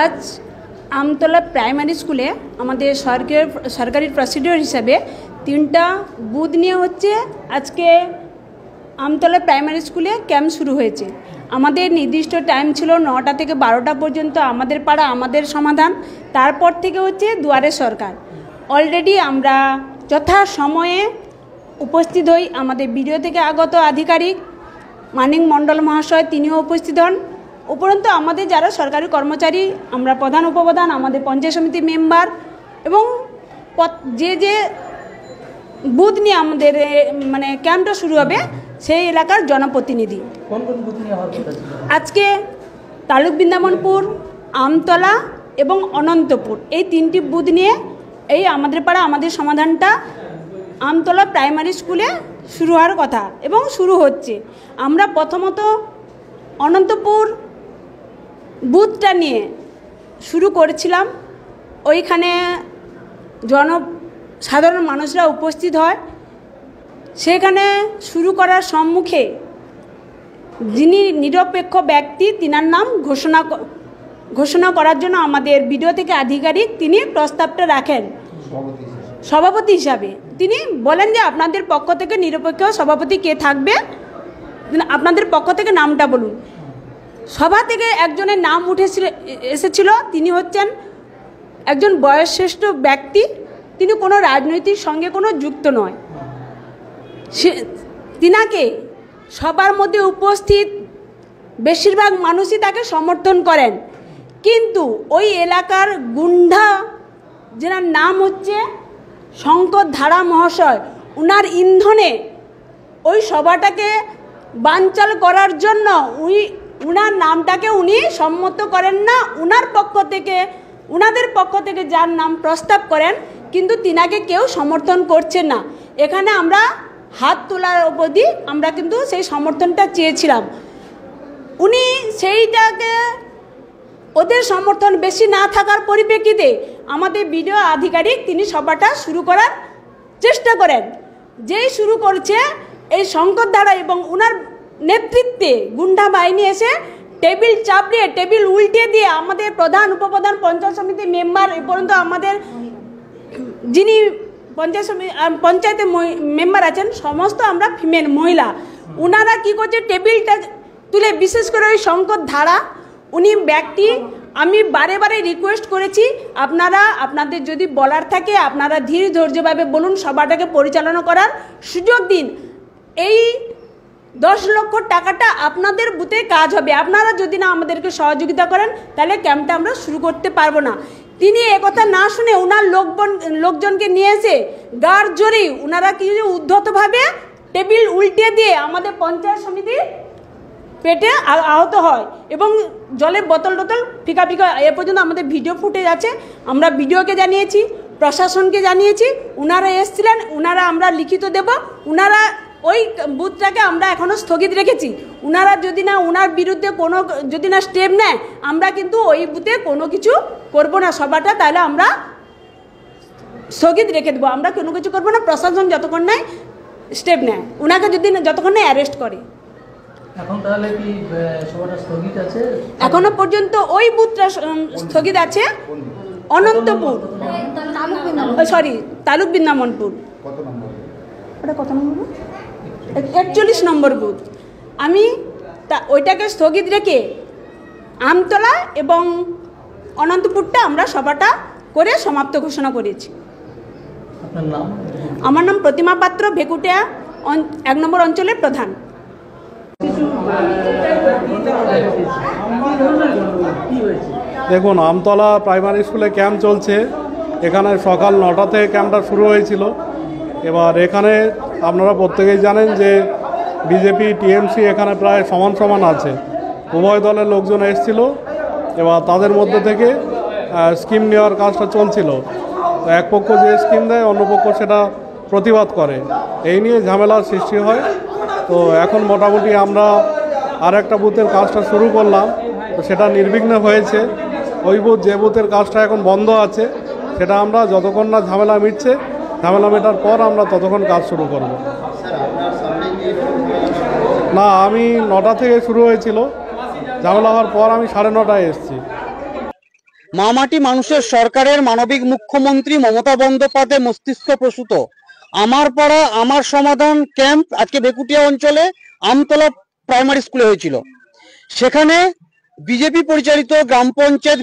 আজ আমতলা প্রাইমারি স্কুলে আমাদের সরকারি প্রসিডিওর হিসাবে 3টা বুথ নিয়ে হচ্ছে আজকে আমতলা প্রাইমারি স্কুলে ক্যাম্প শুরু হয়েছে। আমাদের নির্দিষ্ট টাইম ছিল 9টা থেকে 12টা পর্যন্ত আমাদের পাড়া আমাদের সমাধান, তারপর থেকে হচ্ছে দুয়ারে সরকার। অলরেডি আমরা যথা সময়ে উপস্থিত হই। আমাদের বিডিও থেকে আগত আধিকারিক মানিক মণ্ডল মহাশয় তিনিও উপস্থিত হন। উপরন্তু আমাদের যারা সরকারি কর্মচারী, আমরা প্রধান উপপ্রধান, আমাদের পঞ্চায়েত সমিতি মেম্বার এবং যে বুথ নিয়ে আমাদের মানে ক্যাম্পটা শুরু হবে সেই এলাকার জনপ্রতিনিধি। আজকে তালুক বৃন্দাবনপুর, আমতলা এবং অনন্তপুর এই 3টি বুথ নিয়ে এই আমাদের পাড়া আমাদের সমাধানটা আমতলা প্রাইমারি স্কুলে শুরু হওয়ার কথা এবং শুরু হচ্ছে। আমরা প্রথমত অনন্তপুর বুথটা নিয়ে শুরু করেছিলাম। ওইখানে সাধারণ মানুষরা উপস্থিত হয়। সেখানে শুরু করার সম্মুখে যিনি নিরপেক্ষ ব্যক্তি তিনার নাম ঘোষণা করার জন্য আমাদের বিডিও থেকে আধিকারিক তিনি প্রস্তাবটা রাখেন সভাপতি হিসাবে। তিনি বলেন যে আপনাদের পক্ষ থেকে নিরপেক্ষ সভাপতি কে থাকবে, আপনাদের পক্ষ থেকে নামটা বলুন। সভা থেকে একজনের নাম এসেছিল, তিনি হচ্ছেন একজন বয়োজ্যেষ্ঠ ব্যক্তি, তিনি কোনো রাজনৈতিক সঙ্গে কোনো যুক্ত নয়। তিনাকে সবার মধ্যে উপস্থিত বেশিরভাগ মানুষই তাকে সমর্থন করেন, কিন্তু ওই এলাকার গুন্ডা যেনার নাম হচ্ছে শঙ্কর ধারা মহাশয়, উনার ইন্ধনে ওই সভাটাকে বানচাল করার জন্য উনার নামটাকে উনি সম্মত করেন না। উনাদের পক্ষ থেকে যার নাম প্রস্তাব করেন কিন্তু তিনাকে কেউ সমর্থন করছে না। এখানে আমরা হাত তোলার অবধি আমরা কিন্তু সেই সমর্থনটা চেয়েছিলাম। উনি সেইটাকে ওদের সমর্থন বেশি না থাকার পরিপ্রেক্ষিতে আমাদের বিডিও আধিকারিক তিনি সভাটা শুরু করার চেষ্টা করেন। যেই শুরু করছে এই শঙ্কর ধারা এবং উনার নেতৃত্বে গুন্ডা বাহিনী এসে টেবিল চাপড়িয়ে টেবিল উল্টে দিয়ে আমাদের প্রধান উপপ্রধান পঞ্চায়েত সমিতি মেম্বার এ পর্যন্ত আমাদের যিনি পঞ্চায়েতে মেম্বার আছেন সমস্ত আমরা ফিমেল মহিলা, উনারা কি করছে টেবিলটা তুলে, বিশেষ করে ওই শঙ্কর ধারা উনি ব্যক্তি, আমি বারে বারে রিকোয়েস্ট করেছি আপনারা আপনাদের যদি বলার থাকে আপনারা ধীর ধৈর্যভাবে বলুন, সভাটাকে পরিচালনা করার সুযোগ দিন। এই 10 লক্ষ টাকাটা আপনাদের বুথে কাজ হবে, আপনারা যদি না আমাদেরকে সহযোগিতা করেন তাহলে ক্যাম্পটা আমরা শুরু করতে পারবো না। তিনি একথা না শুনে ওনার লোকজনকে নিয়ে এসে গাড় জোরে ওনারা কি উদ্ধতভাবে টেবিল উল্টে দিয়ে আমাদের পঞ্চায়েত সমিতির পেটে আহত হয় এবং জলের বোতল ফিকা এ পর্যন্ত আমাদের ভিডিও ফুটেজ আছে। আমরা ভিডিওকে জানিয়েছি, প্রশাসনকে জানিয়েছি, ওনারা এসেছিলেন, ওনারা আমরা লিখিত দেব। ওনারা ওই বুথটাকে আমরা এখনও স্থগিত রেখেছি। ওনারা যদি না ওনার বিরুদ্ধে কোনো যদি না স্টেপ নেয় আমরা কিন্তু ওই বুথে কোনো কিছু করব না সভাটা, তাহলে আমরা স্থগিত রেখে দেবো। আমরা কোনো কিছু করবো না প্রশাসন যতক্ষণ নেয় স্টেপ নেয়, ওনাকে যদি যতক্ষণ নেয় অ্যারেস্ট করে। এখন তাহলে কি সভাটা স্থগিত আছে? এখনো পর্যন্ত ওই বুথটা স্থগিত আছে, অনন্তপুর তালুক বৃন্দাবনপুর। ওটা কত নম্বর? 41 নম্বর বুথ। আমি ওইটাকে স্থগিত রেখে আমতলা এবং অনন্তপুরটা আমরা সভাটা করে সমাপ্ত ঘোষণা করেছি। আমার নাম প্রতিমা পাত্র, ভেকুটিয়া 1 নম্বর অঞ্চলের প্রধান। দেখুন, আমতলা প্রাইমারি স্কুলে ক্যাম্প চলছে। এখানে সকাল 9টা থেকে ক্যাম্পটা শুরু হয়েছিল। এবার এখানে আপনারা প্রত্যেকেই জানেন যে বিজেপি টিএমসি এখানে প্রায় সমান আছে। উভয় দলের লোকজন এসেছিল, এবার তাদের মধ্যে থেকে স্কিম নেওয়ার কাজটা চলছিল। তো এক পক্ষ যে স্কিম দেয় অন্য পক্ষ সেটা প্রতিবাদ করে, এই নিয়ে ঝামেলার সৃষ্টি হয়। তো এখন মোটামুটি আমরা আর একটা বুথের কাজটা শুরু করলাম, তো সেটা নির্বিঘ্ন হয়েছে। ওই বুথ যে বুথের কাজটা এখন বন্ধ আছে সেটা আমরা যতক্ষণ না ঝামেলা মিটছে, ঝামেলা মেটার পর আমরা ততক্ষণ কাজ শুরু করব। না, আমি 9টা থেকে শুরু হয়েছিল, ঝামেলা হওয়ার পর আমি 9:30টায় এসেছি। মামাটি মানুষের সরকারের মানবিক মুখ্যমন্ত্রী মমতা বন্দ্যোপাধ্যায় মস্তিষ্ক প্রসূত আমার পাড়া আমার সমাধান ক্যাম্প আজকে বেকুটিয়া অঞ্চলে আমতলা প্রাইমারি স্কুলে হয়েছিল। সেখানে বিজেপি পরিচালিত গ্রাম পঞ্চায়েত